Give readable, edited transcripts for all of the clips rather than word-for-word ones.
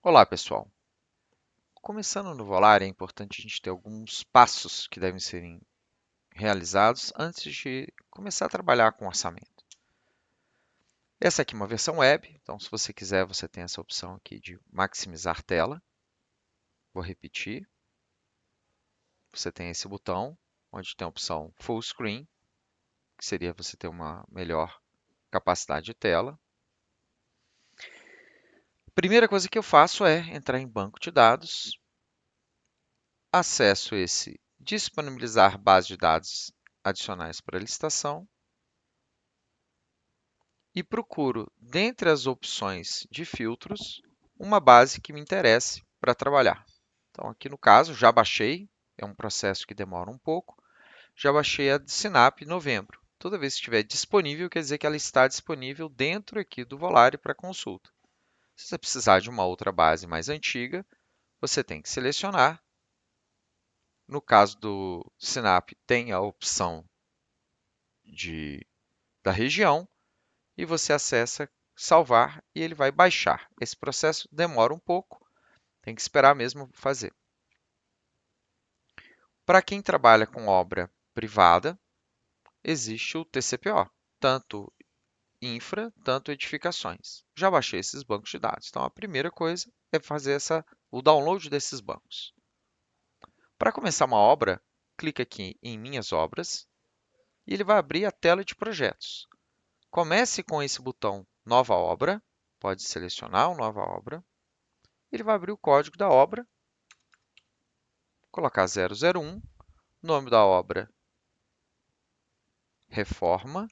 Olá, pessoal. Começando no Volare, é importante a gente ter alguns passos que devem ser realizados antes de começar a trabalhar com orçamento. Essa aqui é uma versão web, então se você quiser, você tem essa opção aqui de maximizar tela. Vou repetir. Você tem esse botão, onde tem a opção Full Screen, que seria você ter uma melhor capacidade de tela. Primeira coisa que eu faço é entrar em banco de dados, acesso esse disponibilizar base de dados adicionais para licitação e procuro, dentre as opções de filtros, uma base que me interesse para trabalhar. Então, aqui no caso, já baixei, é um processo que demora um pouco, já baixei a de Sinap novembro. Toda vez que estiver disponível, quer dizer que ela está disponível dentro aqui do Volare para consulta. Se você precisar de uma outra base mais antiga, você tem que selecionar. No caso do Sinap, tem a opção da região, e você acessa salvar e ele vai baixar. Esse processo demora um pouco, tem que esperar mesmo fazer. Para quem trabalha com obra privada, existe o TCPO, tanto infra, tanto edificações. Já baixei esses bancos de dados. Então, a primeira coisa é fazer o download desses bancos. Para começar uma obra, clique aqui em Minhas Obras e ele vai abrir a tela de projetos. Comece com esse botão Nova Obra, pode selecionar o Nova Obra. Ele vai abrir o código da obra, colocar 001, nome da obra, reforma.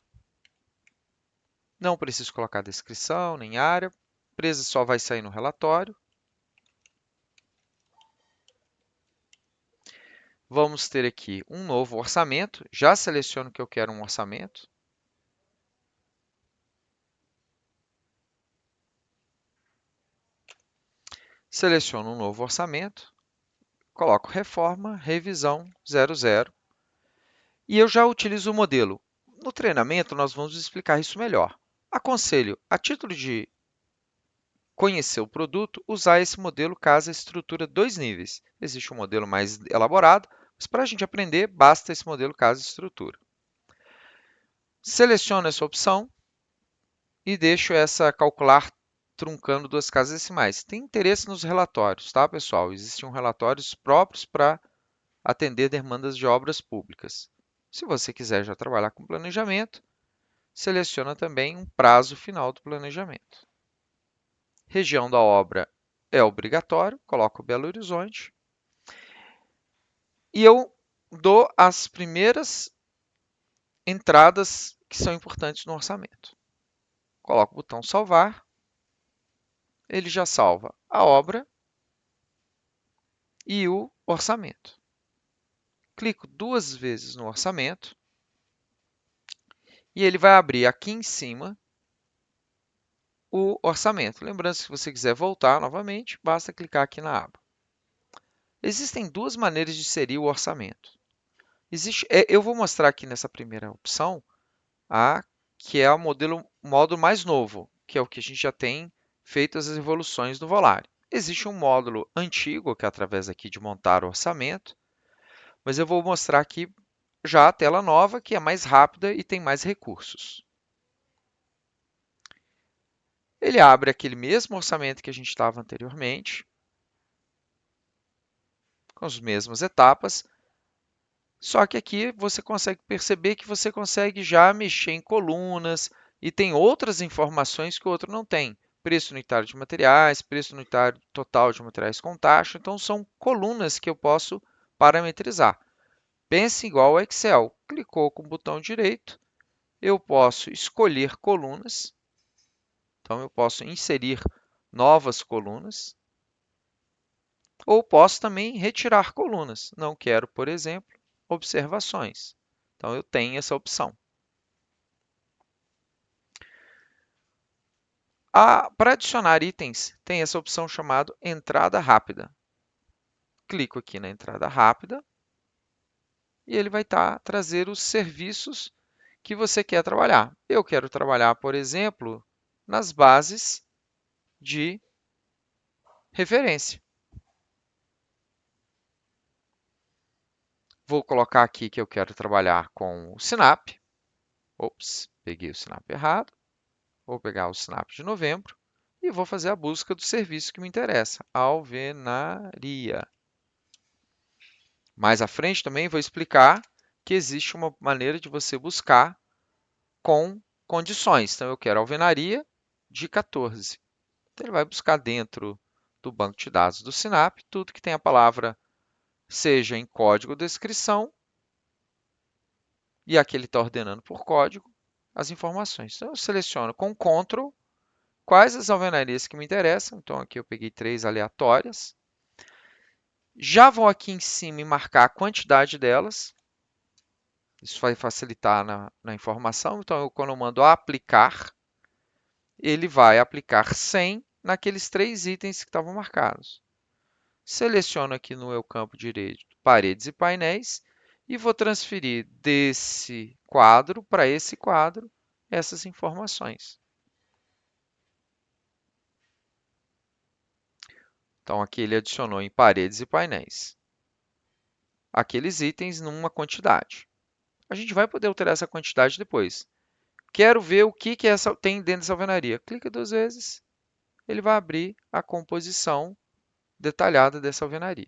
Não preciso colocar descrição nem área, preço só vai sair no relatório. Vamos ter aqui um novo orçamento, já seleciono que eu quero um orçamento. Seleciono um novo orçamento, coloco reforma, revisão 00 e eu já utilizo o modelo. No treinamento, nós vamos explicar isso melhor. Aconselho, a título de conhecer o produto, usar esse modelo caso a estrutura 2 níveis. Existe um modelo mais elaborado, mas para a gente aprender, basta esse modelo caso estrutura. Seleciono essa opção e deixo essa calcular truncando duas casas decimais. Tem interesse nos relatórios, tá, pessoal? Existem relatórios próprios para atender demandas de obras públicas. Se você quiser já trabalhar com planejamento, seleciona também um prazo final do planejamento. Região da obra é obrigatório, coloco Belo Horizonte. E eu dou as primeiras entradas que são importantes no orçamento. Coloco o botão salvar, ele já salva a obra e o orçamento. Clico duas vezes no orçamento e ele vai abrir aqui em cima o orçamento. Lembrando, se você quiser voltar novamente, basta clicar aqui na aba. Existem duas maneiras de inserir o orçamento. Eu vou mostrar aqui nessa primeira opção, que é o módulo mais novo, que é o que a gente já tem feito as evoluções do Volare. Existe um módulo antigo, que é através aqui de montar o orçamento, mas eu vou mostrar aqui já a tela nova, que é mais rápida e tem mais recursos. Ele abre aquele mesmo orçamento que a gente estava anteriormente, com as mesmas etapas, só que aqui você consegue perceber que você consegue já mexer em colunas e tem outras informações que o outro não tem. Preço unitário de materiais, preço unitário total de materiais com taxa. Então, são colunas que eu posso parametrizar. Pense igual ao Excel. Clicou com o botão direito, eu posso escolher colunas. Então, eu posso inserir novas colunas. Ou posso também retirar colunas. Não quero, por exemplo, observações. Então, eu tenho essa opção. Para adicionar itens, tem essa opção chamada entrada rápida. Clico aqui na entrada rápida e ele vai trazer os serviços que você quer trabalhar. Eu quero trabalhar, por exemplo, nas bases de referência. Vou colocar aqui que eu quero trabalhar com o Sinap. Ops, peguei o Sinap errado. Vou pegar o Sinap de novembro e vou fazer a busca do serviço que me interessa, alvenaria. Mais à frente também vou explicar que existe uma maneira de você buscar com condições. Então, eu quero alvenaria de 14. Então, ele vai buscar dentro do banco de dados do Sinap tudo que tem a palavra, seja em código ou descrição, e aqui ele está ordenando por código as informações. Então, eu seleciono com Ctrl quais as alvenarias que me interessam. Então, aqui eu peguei 3 aleatórias. Já vou aqui em cima e marcar a quantidade delas. Isso vai facilitar na informação. Então, quando eu mando aplicar, ele vai aplicar 100 naqueles 3 itens que estavam marcados. Seleciono aqui no meu campo direito paredes e painéis e vou transferir desse quadro para esse quadro essas informações. Então, aqui ele adicionou em paredes e painéis aqueles itens numa quantidade. A gente vai poder alterar essa quantidade depois. Quero ver o que tem dentro dessa alvenaria. Clica 2 vezes, ele vai abrir a composição detalhada dessa alvenaria.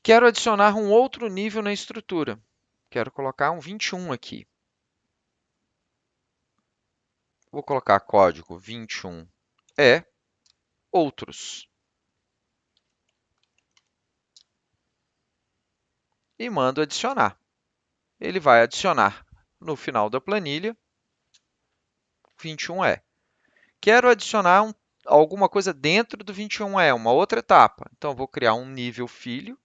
Quero adicionar um outro nível na estrutura. Quero colocar um 21 aqui. Vou colocar código 21E, outros. E mando adicionar. Ele vai adicionar no final da planilha 21E. Quero adicionar alguma coisa dentro do 21E, uma outra etapa. Então, vou criar um nível filho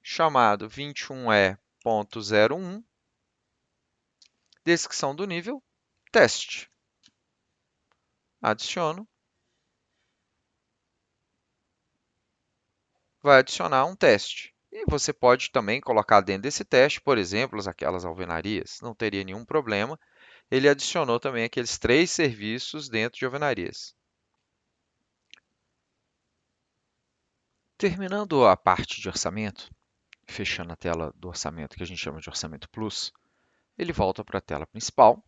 chamado 21E.01, descrição do nível, teste. Adiciono. Vai adicionar um teste. E você pode também colocar dentro desse teste, por exemplo, aquelas alvenarias. Não teria nenhum problema. Ele adicionou também aqueles 3 serviços dentro de alvenarias. Terminando a parte de orçamento, fechando a tela do orçamento, que a gente chama de Orçamento Plus, ele volta para a tela principal.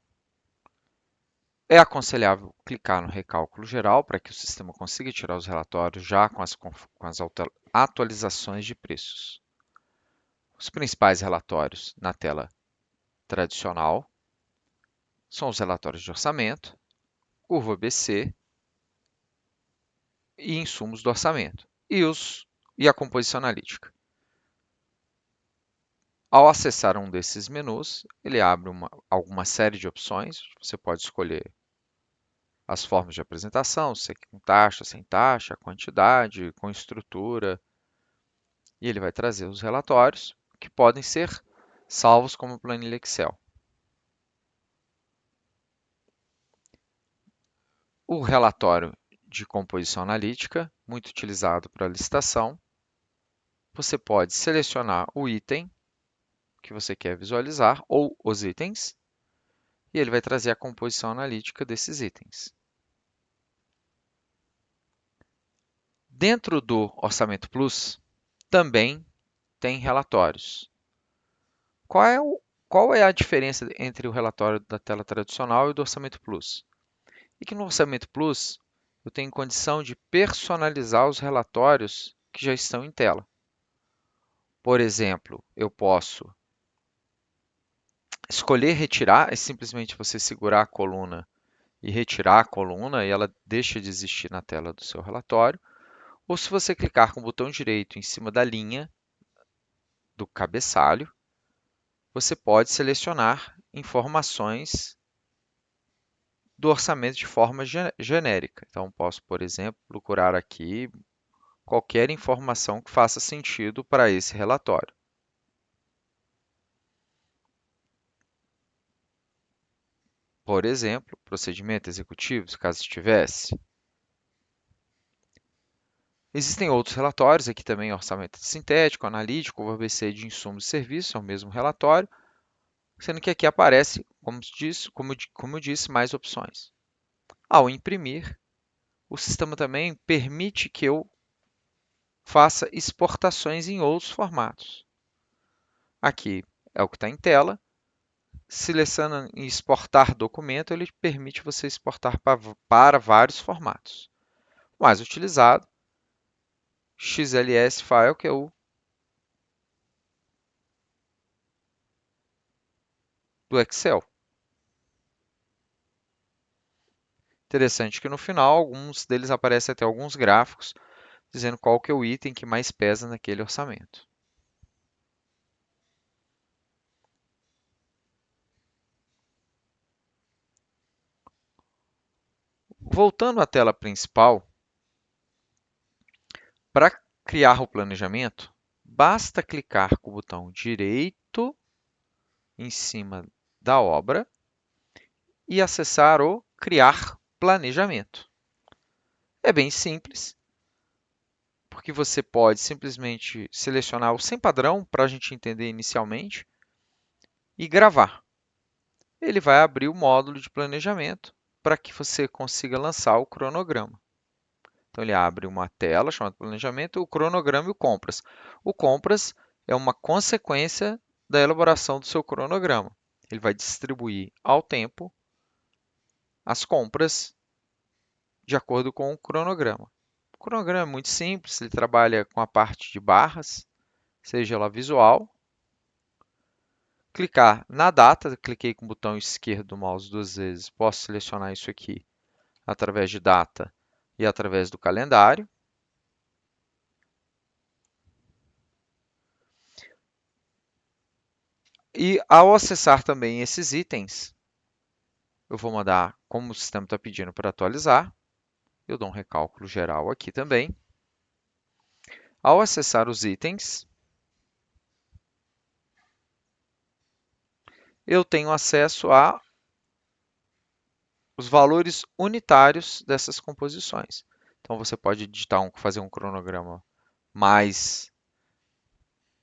É aconselhável clicar no recálculo geral para que o sistema consiga tirar os relatórios já com as atualizações de preços. Os principais relatórios na tela tradicional são os relatórios de orçamento, curva ABC e insumos do orçamento, e a composição analítica. Ao acessar um desses menus, ele abre alguma série de opções. Você pode escolher as formas de apresentação, se é com taxa, sem taxa, quantidade, com estrutura, e ele vai trazer os relatórios que podem ser salvos como planilha Excel. O relatório de composição analítica, muito utilizado para licitação, você pode selecionar o item que você quer visualizar ou os itens, e ele vai trazer a composição analítica desses itens. Dentro do Orçamento Plus, também tem relatórios. Qual é a diferença entre o relatório da tela tradicional e do Orçamento Plus? É que no Orçamento Plus, eu tenho condição de personalizar os relatórios que já estão em tela. Por exemplo, eu posso escolher retirar, é simplesmente você segurar a coluna e retirar a coluna e ela deixa de existir na tela do seu relatório. Ou se você clicar com o botão direito em cima da linha do cabeçalho, você pode selecionar informações do orçamento de forma genérica. Então, posso, por exemplo, procurar aqui qualquer informação que faça sentido para esse relatório. Por exemplo, procedimento executivo, caso tivesse. Existem outros relatórios, aqui também orçamento sintético, analítico, o ABC de insumos e serviços, é o mesmo relatório, sendo que aqui aparece, como eu disse, mais opções. Ao imprimir, o sistema também permite que eu faça exportações em outros formatos. Aqui é o que está em tela. Selecionando em exportar documento, ele permite você exportar para vários formatos. O mais utilizado, XLS File, que é o do Excel. Interessante que no final, alguns deles aparecem até alguns gráficos, dizendo qual que é o item que mais pesa naquele orçamento. Voltando à tela principal, para criar o planejamento, basta clicar com o botão direito em cima da obra e acessar o Criar Planejamento. É bem simples, porque você pode simplesmente selecionar o sem padrão para a gente entender inicialmente e gravar. Ele vai abrir o módulo de planejamento para que você consiga lançar o cronograma. Então, ele abre uma tela chamada planejamento, o cronograma e o compras. O compras é uma consequência da elaboração do seu cronograma. Ele vai distribuir ao tempo as compras de acordo com o cronograma. O cronograma é muito simples, ele trabalha com a parte de barras, seja ela visual. Clicar na data, cliquei com o botão esquerdo do mouse duas vezes, posso selecionar isso aqui através de data e através do calendário. E ao acessar também esses itens, eu vou mandar, como o sistema está pedindo para atualizar, eu dou um recálculo geral aqui também. Ao acessar os itens, eu tenho acesso a os valores unitários dessas composições. Então, você pode fazer um cronograma mais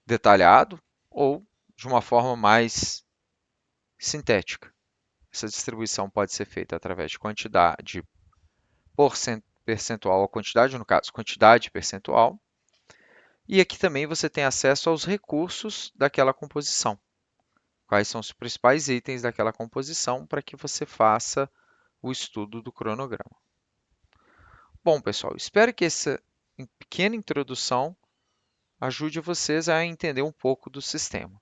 detalhado ou de uma forma mais sintética. Essa distribuição pode ser feita através de quantidade percentual a quantidade, no caso, quantidade percentual. E aqui também você tem acesso aos recursos daquela composição. Quais são os principais itens daquela composição para que você faça o estudo do cronograma. Bom, pessoal, espero que essa pequena introdução ajude vocês a entender um pouco do sistema.